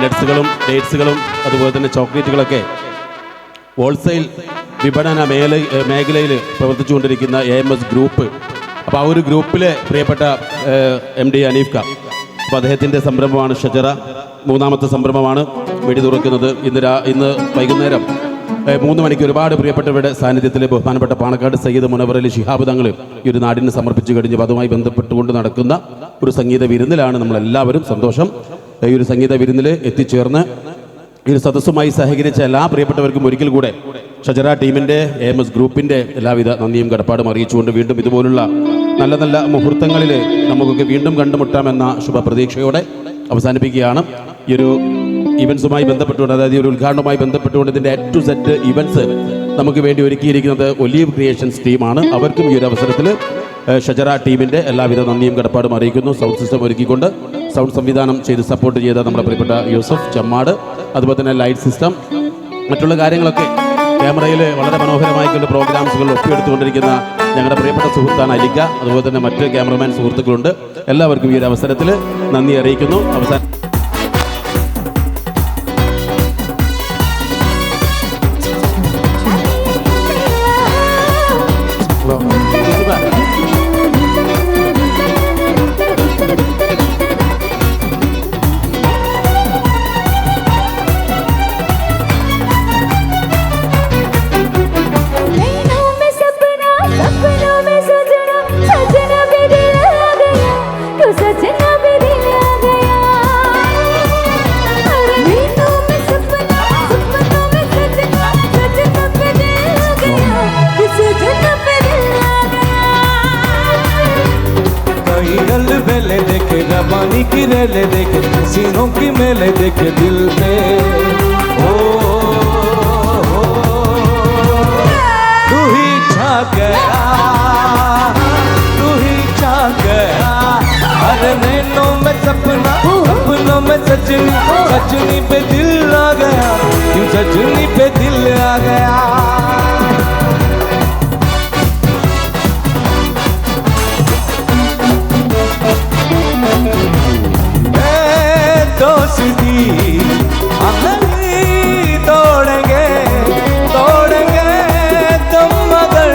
നട്ട്സുകളും ഡേറ്റ്സുകളും അതുപോലെ തന്നെ ചോക്ലേറ്റുകളൊക്കെ ഹോൾസെയിൽ വിപണന മേഖലയിൽ പ്രവർത്തിച്ചുകൊണ്ടിരിക്കുന്ന AMS ഗ്രൂപ്പ്. അപ്പോൾ ആ ഒരു ഗ്രൂപ്പിലെ പ്രിയപ്പെട്ട MD അനീഫ് ഖാൻ, അപ്പോൾ അദ്ദേഹത്തിൻ്റെ സംരംഭമാണ് ഷജറ. 3ാമത്തെ സംരംഭമാണ് വെടി തുറക്കുന്നത്. ഇന്ന് വൈകുന്നേരം 3 മണിക്ക് ഒരുപാട് പ്രിയപ്പെട്ടവരുടെ സാന്നിധ്യത്തിൽ ബഹുമാനപ്പെട്ട പാണക്കാട് സയ്യിദ് മുനവർ അലി ശിഹാബ് തങ്ങൾ ഈ ഒരു നാടിന് സമർപ്പിച്ചു കഴിഞ്ഞു. അതുമായി ബന്ധപ്പെട്ടുകൊണ്ട് നടക്കുന്ന ഒരു സംഗീത വിരുന്നിലാണ് നമ്മളെല്ലാവരും. സന്തോഷം. ഈ ഒരു സംഗീത വിരുന്നിൽ എത്തിച്ചേർന്ന് ഈ ഒരു സദസ്സുമായി സഹകരിച്ച എല്ലാ പ്രിയപ്പെട്ടവർക്കും ഒരിക്കൽ കൂടെ ഷജറ ടീമിൻ്റെ AMS ഗ്രൂപ്പിൻ്റെ എല്ലാവിധ നന്ദിയും കടപ്പാടും അറിയിച്ചുകൊണ്ട് വീണ്ടും ഇതുപോലുള്ള നല്ല നല്ല മുഹൂർത്തങ്ങളിൽ നമുക്കൊക്കെ വീണ്ടും കണ്ടുമുട്ടാമെന്ന ശുഭപ്രതീക്ഷയോടെ അവസാനിപ്പിക്കുകയാണ്. ഈ ഒരു ഇവൻസുമായി ബന്ധപ്പെട്ടുകൊണ്ട്, അതായത് ഈ ഒരു ഉദ്ഘാടനവുമായി ബന്ധപ്പെട്ടുകൊണ്ട് ഇതിൻ്റെ A to Z ഇവൻസ് നമുക്ക് വേണ്ടി ഒരുക്കിയിരിക്കുന്നത് ഒലീവ് ക്രിയേഷൻസ് ടീമാണ്. അവർക്കും ഈ ഒരു അവസരത്തിൽ ഷജറ ടീമിൻ്റെ എല്ലാവിധ നന്ദിയും കടപ്പാടും അറിയിക്കുന്നു. സൗണ്ട് സിസ്റ്റം ഒരുക്കിക്കൊണ്ട് സൗണ്ട് സംവിധാനം ചെയ്ത് സപ്പോർട്ട് ചെയ്ത നമ്മുടെ പ്രിയപ്പെട്ട യൂസഫ് ചമ്മാട്, അതുപോലെ തന്നെ ലൈറ്റ് സിസ്റ്റം, മറ്റുള്ള കാര്യങ്ങളൊക്കെ ക്യാമറയിൽ വളരെ മനോഹരമായിക്കൊണ്ട് പ്രോഗ്രാംസുകൾ ഒപ്പിയെടുത്തുകൊണ്ടിരിക്കുന്ന ഞങ്ങളുടെ പ്രിയപ്പെട്ട സുഹൃത്താണ് അലിക്ക. അതുപോലെ തന്നെ മറ്റ് ക്യാമറമാൻ സുഹൃത്തുക്കളുണ്ട്. എല്ലാവർക്കും ഈ ഒരു അവസരത്തിൽ നന്ദി അറിയിക്കുന്നു. അവസാനം रबानी की रेले देखे सीनों की मेले देखे दिल पे तू ही छा गया हर नैनों में सपना सपनों में सजनी सजनी पे दिल आ गया क्यों सजनी पे दिल आ गया दोस्ती तोड़ेंगे तुम मगर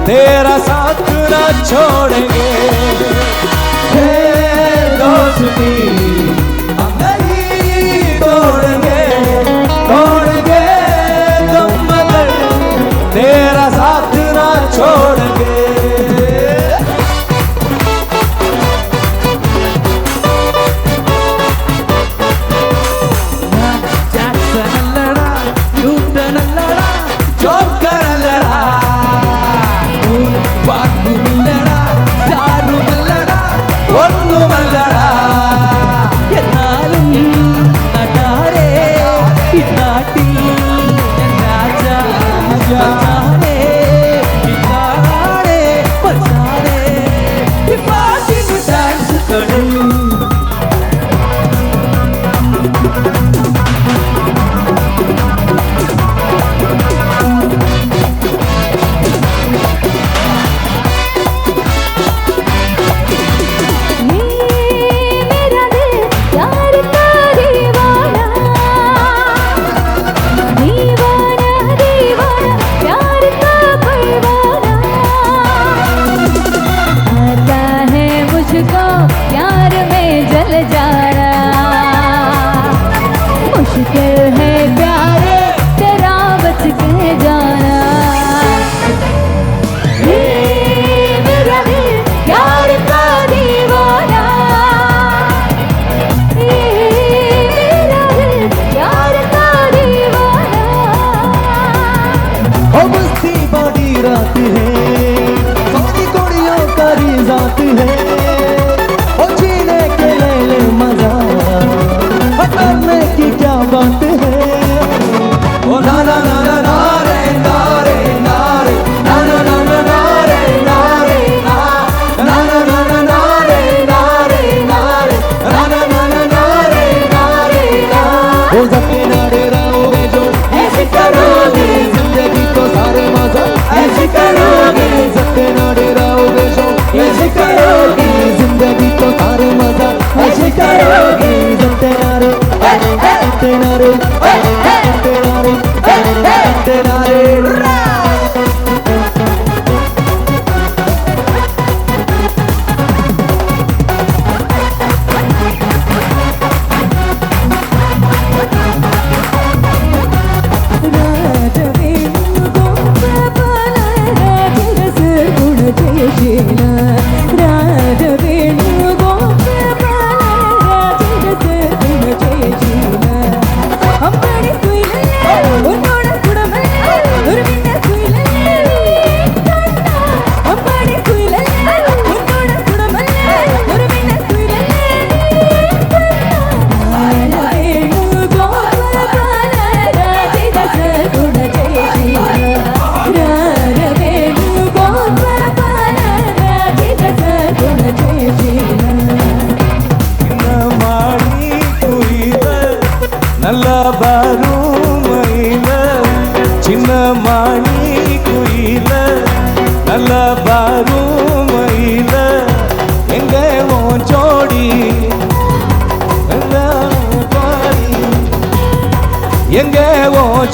तेरा साथ न छोड़ेंगे दोस्ती तोड़ेंगे तुम मगर तेरा साथ न छोड़ेंगे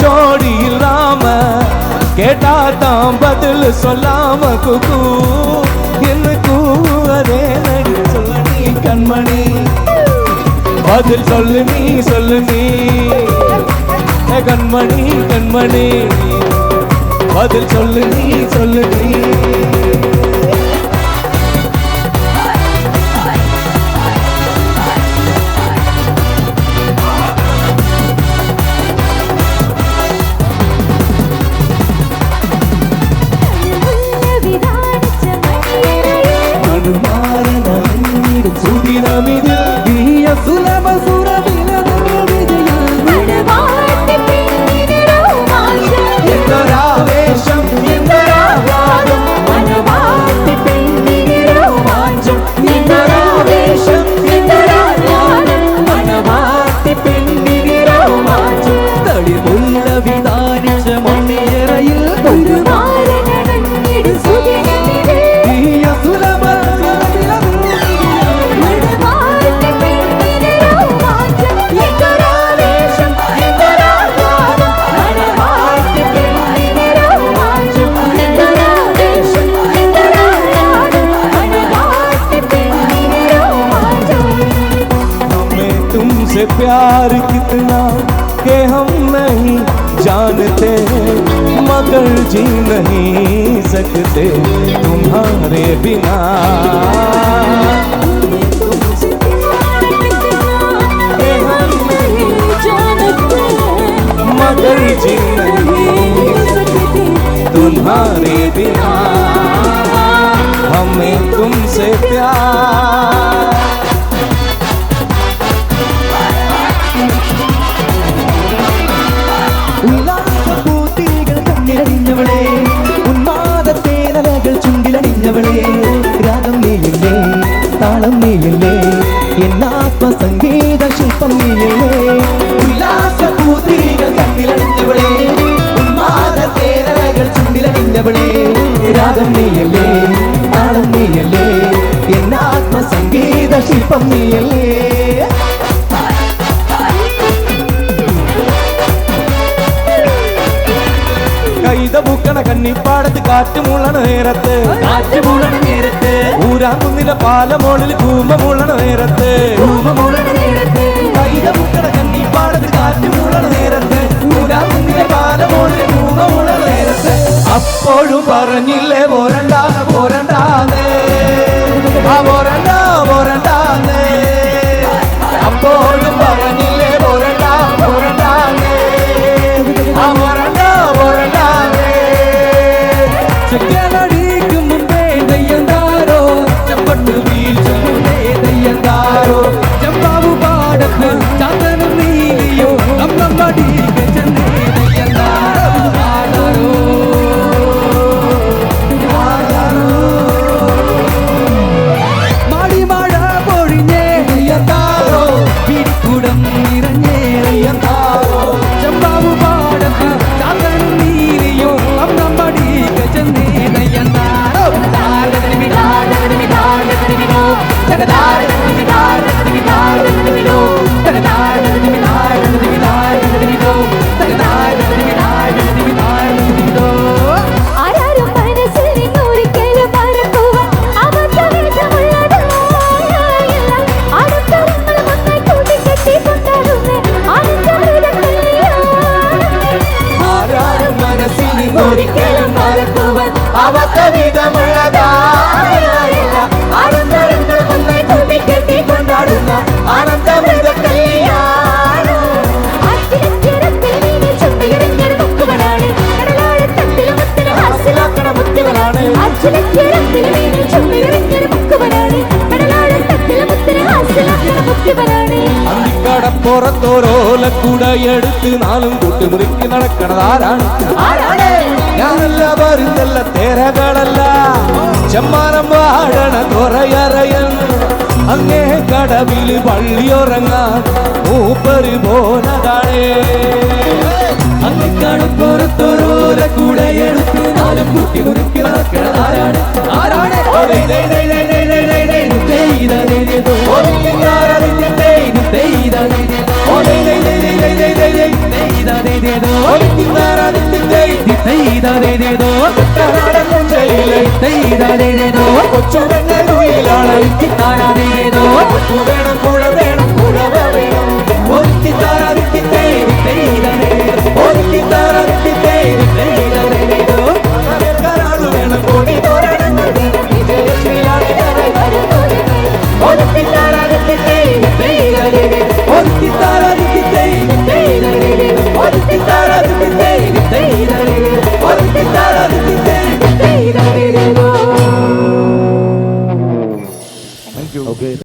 ஜோடி இல்லாம கேட்டாதான் பதில் சொல்லாம குக்கு என்ன கூவதே நடி சொல்ல நீ கண்மணி பதில் சொல்லு நீ கண்மணி கண்மணி பதில் சொல்லு நீ प्यार कितना के हम नहीं जानते मगर जी नहीं सकते तुम्हारे बिना के हम नहीं जानते मगर जी नहीं सकते तुम्हारे बिना हमें तुमसे प्यार രാഗം നീയല്ലേ താളം നീയല്ലേ എന്നാത്മ സംഗീത ശില്പം നീയല്ലേ ഉല്ലാസപൂതികൾ കണ്ണിലണിഞ്ഞവളേ ഉന്മാദത്തേരകൾ ചുണ്ടിലണിഞ്ഞവളേ രാഗം നീയല്ലേ താളം നീയല്ലേ എന്നാത്മ സംഗീത ശില്പം നീയല്ലേ പൂക്കണ കണ്ണിപ്പാടത്ത് കാറ്റ് മൂളണ നേരത്ത് ഊരാങ്കുന്നിലെ പാലമോളിൽ കൂമ മൂളണ നേരത്ത് കൈത പൂക്കണ കണ്ണിപ്പാടത്ത് കാറ്റ് മൂളണ നേരത്ത് ഊരാങ്കുന്നിലെ പാലമോളിൽ കൂമ മൂളണ നേരത്ത് അപ്പോഴും പറഞ്ഞില്ലേ പോരണ്ടാന്നേ ആ പോരണ്ടാന്നേ അപ്പോഴും പറഞ്ഞില്ലേ പോരണ്ടാന്നേ ആ ചെക്കനടിക്കും മുമ്പേ ദയ്യന്താരോ ചെമ്പട്ട് വീഴ്ച ദയ്യന്താരോ ചെമ്പാവു പാടത്ത് ചന്ദനം നീലിയോ നമ്മടി ചെന്നേ ദയ്യന്താരോ മാടി മഴ പൊഴിഞ്ഞേ ദയ്യന്താരോ പിടിക്കുടം നിറഞ്ഞേ ദയ്യന്താരോ ചെമ്പാവു പാടത്ത് ചന്ദനം നീലിയോ നമ്മടി Take a അന്തിക്കടപ്പുറത്തോരോലക്കൂട എടുത്ത് നാലും കൂട്ടി മുറുക്കി നടക്കണതാരാണ്? ഞാനല്ല വരുന്നല്ല തേരകളല്ല ചെമ്മാനം വാഴണ തുറയറയൻ അങ്ങേ കടവില് പള്ളിയുറങ്ങാൻ മൂപ്പര് പോനതാണേ. അന്തിക്കടപ്പുറത്തോരോലക്കൂട എടുത്ത് നാലും കൂട്ടി മുറുക്കി നടക്കണതാരാണ്? കൊച്ചുടങ്ങ